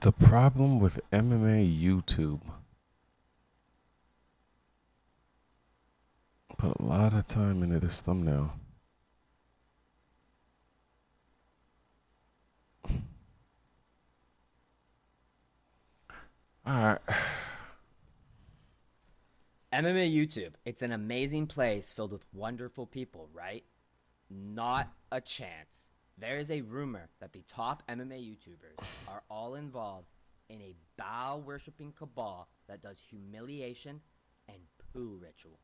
The problem with MMA YouTube, put a lot of time into this thumbnail. All right. MMA YouTube, it's an amazing place filled with wonderful people, right? Not a chance. There is a rumor that the top MMA YouTubers are all involved in a Baal worshipping cabal that does humiliation and poo rituals.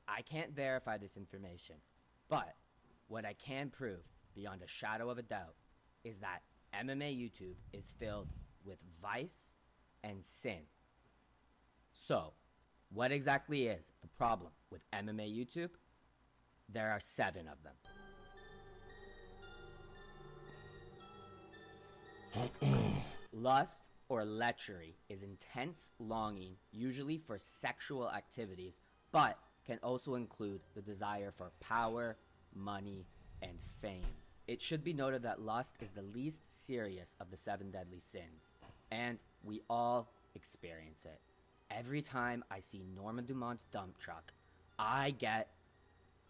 I can't verify this information, but what I can prove beyond a shadow of a doubt is that MMA YouTube is filled with vice and sin. So, what exactly is the problem with MMA YouTube? There are 7 of them. Lust or lechery is intense longing, usually for sexual activities, but can also include the desire for power, money, and fame. It should be noted that lust is the least serious of the 7 deadly sins, and we all experience it. Every time I see Norma Dumont's dump truck, I get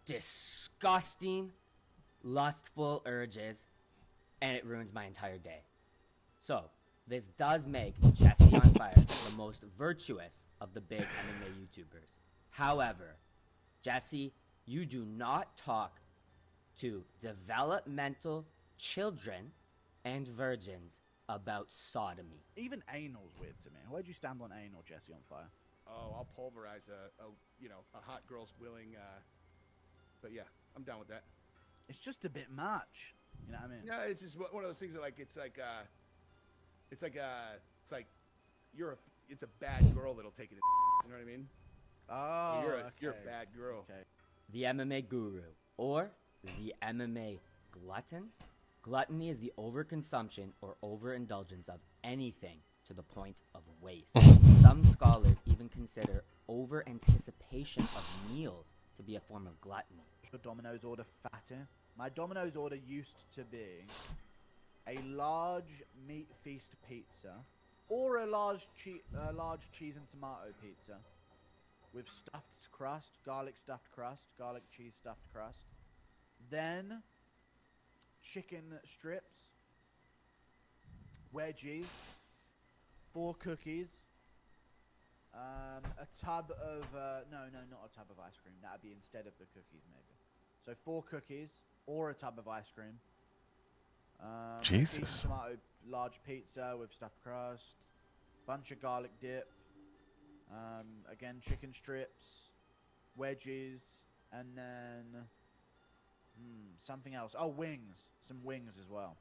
disgusting, lustful urges, and it ruins my entire day. So, this does make Jesse on Fire the most virtuous of the big MMA YouTubers. However, Jesse, you do not talk to developmental children and virgins about sodomy. Even anal's weird to me. Where do you stand on anal, Jesse on Fire? Oh, I'll pulverize a hot girl's willing. But yeah, I'm down with that. It's just a bit much. You know what I mean? Yeah, it's just one of those things that it's like it's a bad girl that'll take it. You know what I mean? Oh, you're a bad girl. Okay. The MMA guru, or the MMA glutton. Gluttony is the overconsumption or overindulgence of anything to the point of waste. Some scholars even consider over-anticipation of meals to be a form of gluttony. The Domino's order fatter. My Domino's order used to be a large meat feast pizza or a large cheese and tomato pizza with stuffed crust, garlic stuffed crust, garlic cheese stuffed crust. Then chicken strips, wedges, 4 cookies, a tub of no, not a tub of ice cream. That'd be instead of the cookies, maybe. So 4 cookies or a tub of ice cream. Jesus. Tomato large pizza with stuffed crust, bunch of garlic dip. Again, chicken strips, wedges, and then something else. Oh, wings. Some wings as well.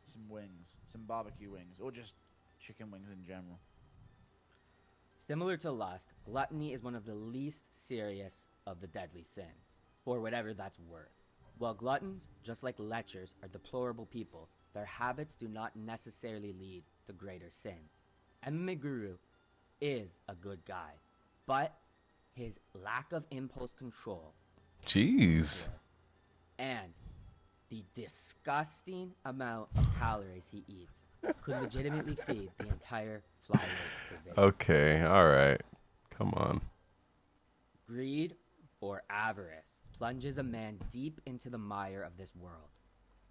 Some wings. Some barbecue wings. Or just chicken wings in general. Similar to lust, gluttony is one of the least serious of the deadly sins, for whatever that's worth. While gluttons, just like lechers, are deplorable people, their habits do not necessarily lead to greater sins. MMA Guru is a good guy, but his lack of impulse control Jeez. and the disgusting amount of calories he eats could legitimately feed the entire flyweight division. Okay. All right. Come on. Greed or avarice plunges a man deep into the mire of this world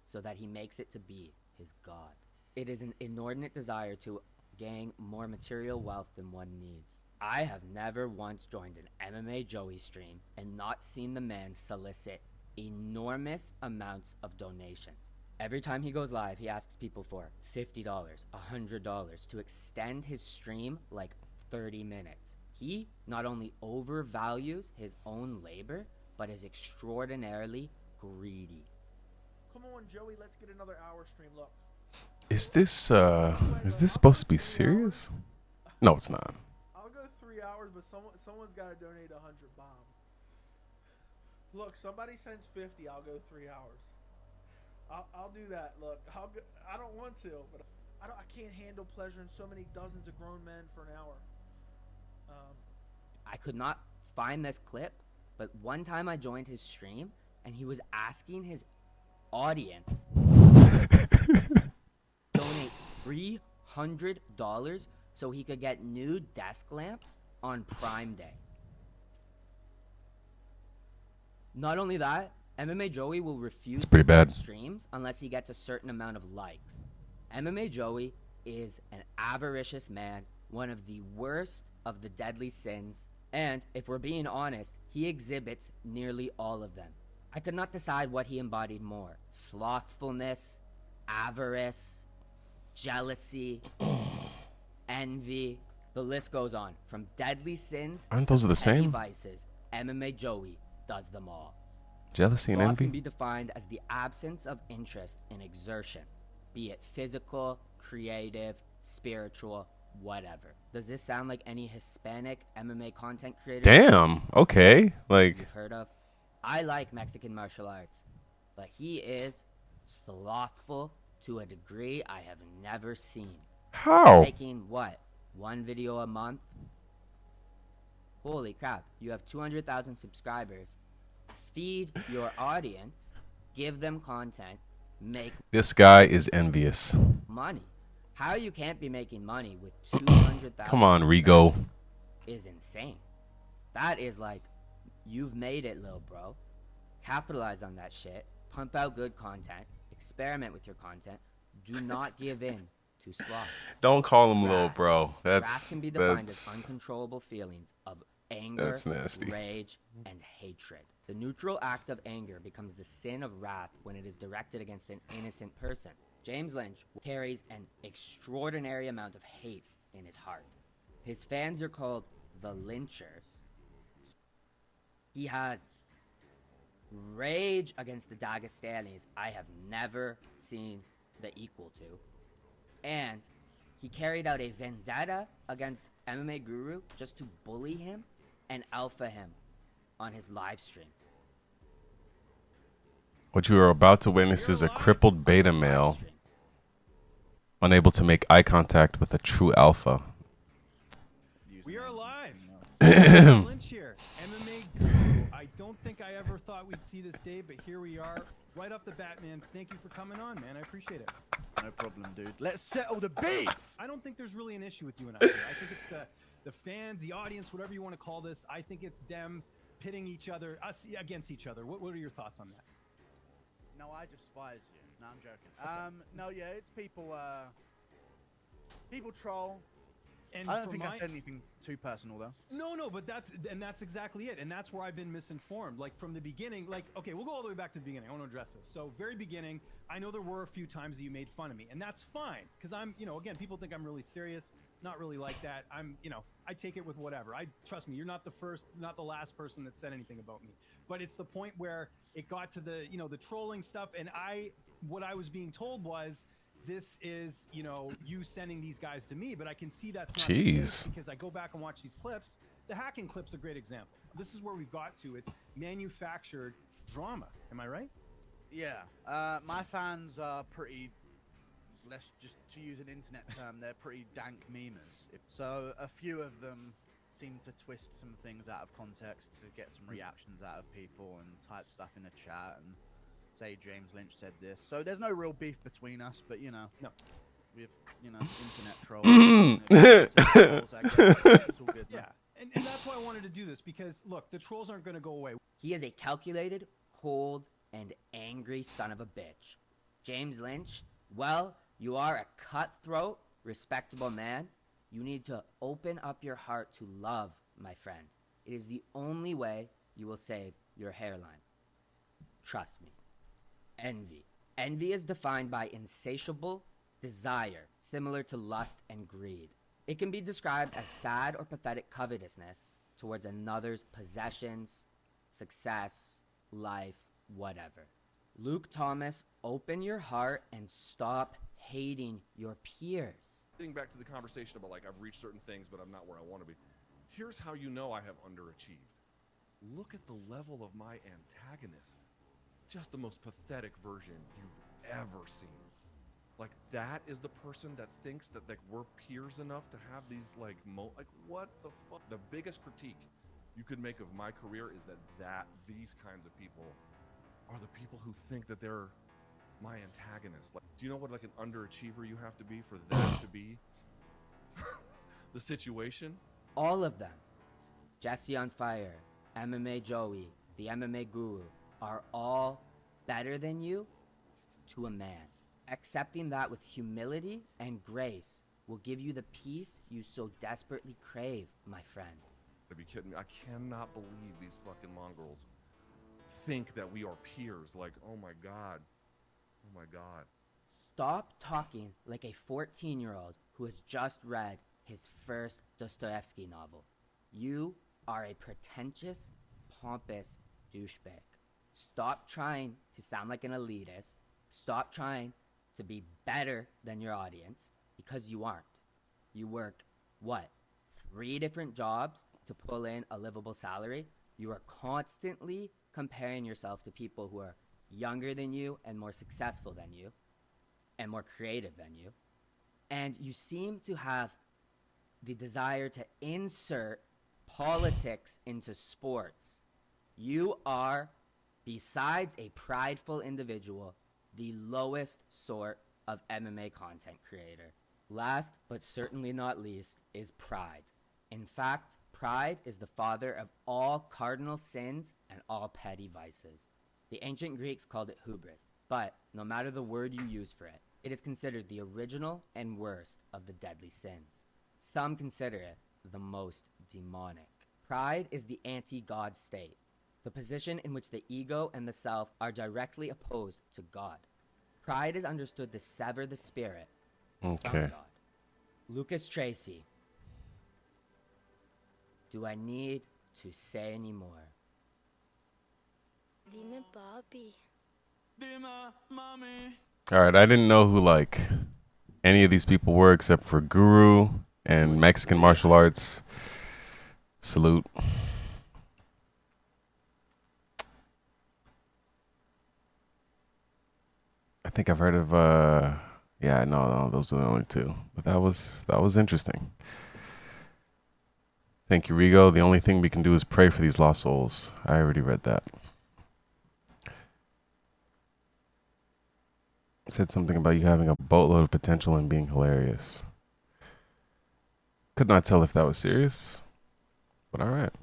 so that he makes it to be his god. It is an inordinate desire to gain more material wealth than one needs. I have never once joined an MMA Joey stream and not seen the man solicit enormous amounts of donations. Every time he goes live, he asks people for $50, $100 to extend his stream like 30 minutes. He not only overvalues his own labor, but is extraordinarily greedy. Come on, Joey, let's get another hour stream. Look. Is this supposed to be serious? No, it's not. I'll go 3 hours, but someone's got to donate 100 bomb. Look, somebody sends 50, I'll go 3 hours. I'll do that. Look, I don't want to, but I can't handle pleasuring so many dozens of grown men for an hour. I could not find this clip, but one time I joined his stream and he was asking his audience donate $300 so he could get new desk lamps on Prime Day. Not only that, MMA Joey will refuse to pretty start bad. streams unless he gets a certain amount of likes. MMA Joey is an avaricious man, one of the worst of the deadly sins, and if we're being honest, he exhibits nearly all of them. I could not decide what he embodied more: slothfulness, avarice, jealousy, envy. The list goes on. From deadly sins Aren't those to the petty same? vices, MMA Joey does them all. Jealousy and Sloth can envy? be defined as the absence of interest in exertion, be it physical, creative, spiritual, whatever. Does this sound like any Hispanic MMA content creator Damn. Okay. Like, you've heard of? I like Mexican martial arts, but he is slothful to a degree I have never seen. how? Making what? One video a month? Holy crap, you have 200,000 subscribers. Feed your audience, give them content, make This guy is envious. money. How you can't be making money with 200,000 Come on, Rigo. subscribers is insane. That is like, you've made it, lil bro. Capitalize on that shit, pump out good content, experiment with your content. Do not give in to sloth. Don't call him little Wrath. bro. Wrath That's can be defined as that's uncontrollable feelings of anger, That's nasty. rage, and hatred. The neutral act of anger becomes the sin of wrath when it is directed against an innocent person. James Lynch carries an extraordinary amount of hate in his heart. His fans are called the Lynchers. He has rage against the Dagestanis I have never seen the equal to. And he carried out a vendetta against MMA Guru just to bully him and alpha him on his live stream. what you are about to witness is a crippled beta male unable to make eye contact with a true alpha. We are live. Ahem. Lynch here, MMA Guru. I don't think I ever thought we'd see this day, but here we are. Right off the bat, man. Thank you for coming on, man. I appreciate it. No problem, dude. Let's settle the beef. I don't think there's really an issue with you and I. I think it's the fans, the audience, whatever you want to call this. I think it's them pitting each other, us against each other. What are your thoughts on that? No, I despise you. No, I'm joking. No, yeah, it's people. People troll. And I don't for think I my- said anything too personal though. No, but that's exactly it, and that's where I've been misinformed. Like from the beginning, like okay, we'll go all the way back to the beginning. I want to address this. So very beginning, I know there were a few times that you made fun of me, and that's fine because I'm, again, people think I'm really serious. Not really like that. I'm, I take it with whatever. Trust me, you're not the first, not the last person that said anything about me. But it's the point where it got to the, the trolling stuff, and what I was being told was, this is, you sending these guys to me, but I can see that's not the case Jeez. because I go back and watch these clips. The hacking clip's a great example. This is where we've got to. It's manufactured drama. Am I right? Yeah. My fans are pretty. Let's just to use an internet term, they're pretty dank memers. So a few of them seem to twist some things out of context to get some reactions out of people and type stuff in a chat and say James Lynch said this. So there's no real beef between us, but No. with internet trolls. Trolls, I guess. It's all good. though. Yeah. And that's why I wanted to do this because look, the trolls aren't going to go away. He is a calculated, cold, and angry son of a bitch. James Lynch, well, you are a cutthroat, respectable man. You need to open up your heart to love, my friend. It is the only way you will save your hairline. Trust me. Envy. Envy is defined by insatiable desire, similar to lust and greed. It can be described as sad or pathetic covetousness towards another's possessions, success, life, whatever. Luke Thomas, open your heart and stop hating your peers. Getting back to the conversation about I've reached certain things, but I'm not where I want to be. Here's how you know I have underachieved. Look at the level of my antagonist. Just the most pathetic version you've ever seen. Like that is the person that thinks that like we're peers enough to have these like like what the fuck? The biggest critique you could make of my career is that these kinds of people are the people who think that they're my antagonist. Like, do you know what like an underachiever you have to be for that to be the situation? All of them, Jesse on Fire, MMA Joey, the MMA Guru, are all better than you to a man. Accepting that with humility and grace will give you the peace you so desperately crave, my friend. To be kidding me, I cannot believe these fucking mongrels think that we are peers. Like, oh my god. Oh my god. Stop talking like a 14-year-old who has just read his first Dostoevsky novel. You are a pretentious, pompous douchebag. Stop trying to sound like an elitist. Stop trying to be better than your audience, because you aren't. You work, what, 3 different jobs to pull in a livable salary? You are constantly comparing yourself to people who are younger than you and more successful than you and more creative than you. And you seem to have the desire to insert politics into sports. You are, besides a prideful individual, the lowest sort of MMA content creator. Last, but certainly not least, is pride. In fact, pride is the father of all cardinal sins and all petty vices. The ancient Greeks called it hubris, but no matter the word you use for it, it is considered the original and worst of the deadly sins. Some consider it the most demonic. Pride is the anti-God state, the position in which the ego and the self are directly opposed to God. Pride is understood to sever the spirit from Okay. God. Lucas Tracy. Do I need to say any more? Dime papi. All right. I didn't know who like any of these people were except for Guru and Mexican martial arts. Salute. I think I've heard of yeah, no, those are the only 2. But that was interesting. Thank you, Rigo. The only thing we can do is pray for these lost souls. I already read that. Said something about you having a boatload of potential and being hilarious. Could not tell if that was serious, but all right.